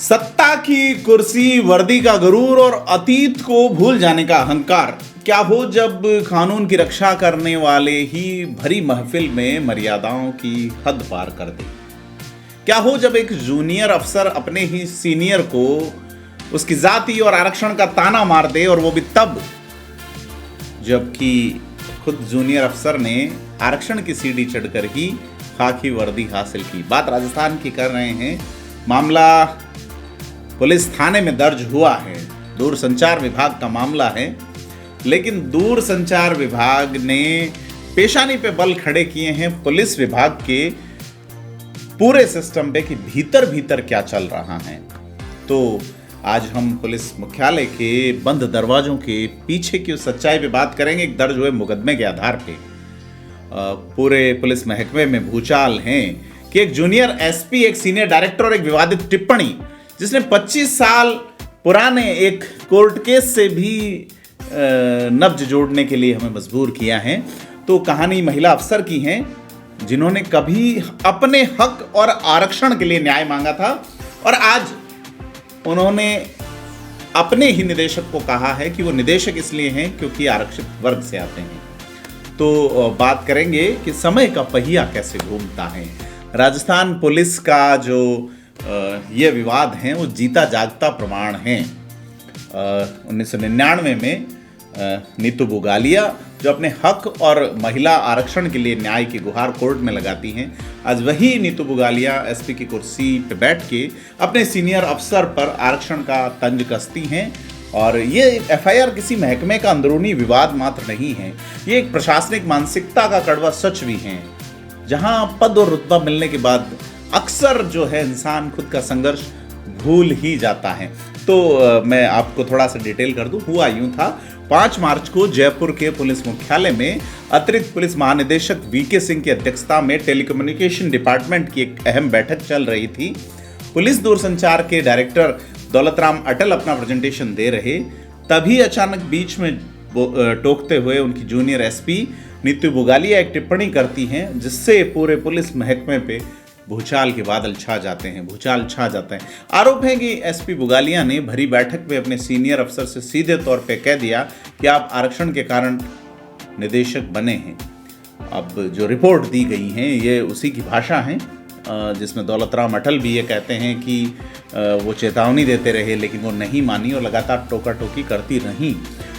सत्ता की कुर्सी, वर्दी का गरूर और अतीत को भूल जाने का अहंकार। क्या हो जब कानून की रक्षा करने वाले ही भरी महफिल में मर्यादाओं की हद पार कर दे। क्या हो जब एक जूनियर अफसर अपने ही सीनियर को उसकी जाति और आरक्षण का ताना मार दे, और वो भी तब जबकि खुद जूनियर अफसर ने आरक्षण की सीढ़ी चढ़कर ही खाकी वर्दी हासिल की। बात राजस्थान की कर रहे हैं। मामला पुलिस थाने में दर्ज हुआ है, दूरसंचार विभाग का मामला है, लेकिन दूरसंचार विभाग ने पेशानी पे बल खड़े किए हैं पुलिस विभाग के पूरे सिस्टम पे कि भीतर भीतर क्या चल रहा है। तो आज हम पुलिस मुख्यालय के बंद दरवाजों के पीछे की उस सच्चाई पे बात करेंगे। एक दर्ज हुए मुकदमे के आधार पे पूरे पुलिस महकमे में भूचाल है कि एक जूनियर एसपी, एक सीनियर डायरेक्टर और एक विवादित टिप्पणी जिसने 25 साल पुराने एक कोर्ट केस से भी नब्ज जोड़ने के लिए हमें मजबूर किया है। तो कहानी महिला अफसर की है जिन्होंने कभी अपने हक और आरक्षण के लिए न्याय मांगा था, और आज उन्होंने अपने ही निदेशक को कहा है कि वो निदेशक इसलिए हैं क्योंकि आरक्षित वर्ग से आते हैं। तो बात करेंगे कि समय का पहिया कैसे घूमता है। राजस्थान पुलिस का जो ये विवाद है वो जीता जागता प्रमाण है। 1999 में नीतू बुगालिया जो अपने हक और महिला आरक्षण के लिए न्याय की गुहार कोर्ट में लगाती हैं, आज वही नीतू बुगालिया एसपी की कुर्सी पे बैठ के अपने सीनियर अफसर पर आरक्षण का तंज कसती हैं। और ये एफआईआर किसी महकमे का अंदरूनी विवाद मात्र नहीं है, ये एक प्रशासनिक मानसिकता का कड़वा सच भी है, जहां पद और रुतबा मिलने के बाद अक्सर जो है इंसान खुद का संघर्ष भूल ही जाता है। तो मैं आपको थोड़ा सा डिटेल कर दूं। हुआ यूं था, 5 मार्च को जयपुर के पुलिस मुख्यालय में अतिरिक्त पुलिस महानिदेशक वीके सिंह की अध्यक्षता में टेलीकम्युनिकेशन डिपार्टमेंट की एक अहम बैठक चल रही थी। पुलिस दूरसंचार के डायरेक्टर दौलतराम अटल अपना प्रेजेंटेशन दे रहे, तभी अचानक बीच में टोकते हुए उनकी जूनियर एसपी नीतू बुगालिया एक टिप्पणी करती हैं, जिससे पूरे पुलिस महकमे पे भूचाल के बादल छा जाते हैं, भूचाल छा जाता है। आरोप है कि एसपी बुगालिया ने भरी बैठक में अपने सीनियर अफसर से सीधे तौर पे कह दिया कि आप आरक्षण के कारण निदेशक बने हैं। अब जो रिपोर्ट दी गई है ये उसी की भाषा है, जिसमें दौलतराम अटल भी ये कहते हैं कि वो चेतावनी देते रहे लेकिन वो नहीं मानी और लगातार टोका टोकी करती रही।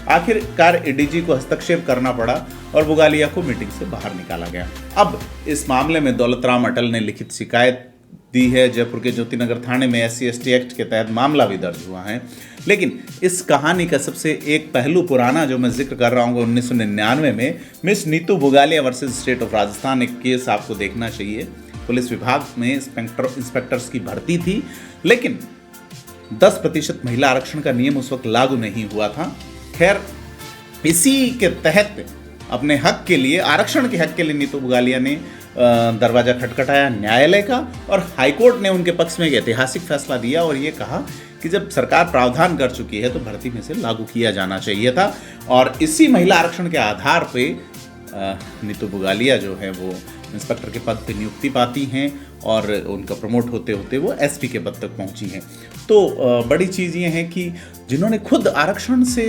आखिरकार एडीजी को हस्तक्षेप करना पड़ा और बुगालिया को मीटिंग से बाहर निकाला गया। अब इस मामले में दौलतराम अटल ने लिखित शिकायत दी है। जयपुर के ज्योतिनगर थाने में SC/ST एक्ट के तहत मामला भी दर्ज हुआ है। लेकिन इस कहानी का सबसे एक पहलू पुराना जो मैं जिक्र कर रहा हूँ, 1999 में miss Neetu Bugalia versus state of Rajasthan एक केस आपको देखना चाहिए। पुलिस विभाग में इंस्पेक्टर्स की भर्ती थी, लेकिन 10% महिला आरक्षण का नियम उस वक्त लागू नहीं हुआ था। खैर, इसी के तहत अपने हक के लिए, आरक्षण के हक के लिए नीतू बुगालिया ने दरवाजा खटखटाया न्यायालय का, और हाईकोर्ट ने उनके पक्ष में एक ऐतिहासिक फैसला दिया और ये कहा कि जब सरकार प्रावधान कर चुकी है तो भर्ती में से लागू किया जाना चाहिए था। और इसी महिला आरक्षण के आधार पे नीतू बुगालिया जो है वो इंस्पेक्टर के पद पे नियुक्ति पाती हैं और उनका प्रमोट होते होते वो एसपी के पद तक पहुंची हैं। तो बड़ी चीज़ ये है कि जिन्होंने खुद आरक्षण से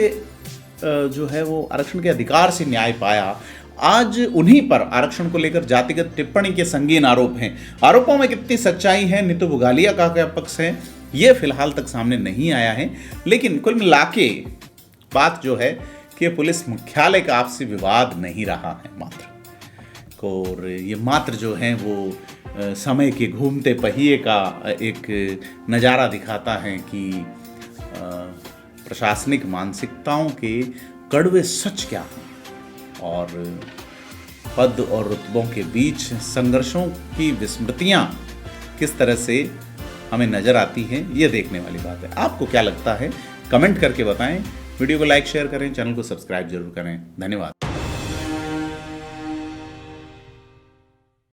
जो है वो आरक्षण के अधिकार से न्याय पाया, आज उन्हीं पर आरक्षण को लेकर जातिगत टिप्पणी के संगीन आरोप हैं। आरोपों में कितनी सच्चाई है, नीतू बुगालिया का क्या पक्ष है, ये फिलहाल तक सामने नहीं आया है। लेकिन कुल मिलाके बात जो है कि पुलिस मुख्यालय का आपसी विवाद नहीं रहा है मात्र, और ये मात्र जो है वो समय के घूमते पहिए का एक नज़ारा दिखाता है कि प्रशासनिक मानसिकताओं के कड़वे सच क्या हैं और पद और रुतबों के बीच संघर्षों की विस्मृतियाँ किस तरह से हमें नज़र आती हैं, ये देखने वाली बात है। आपको क्या लगता है, कमेंट करके बताएं। वीडियो को लाइक शेयर करें, चैनल को सब्सक्राइब जरूर करें। धन्यवाद।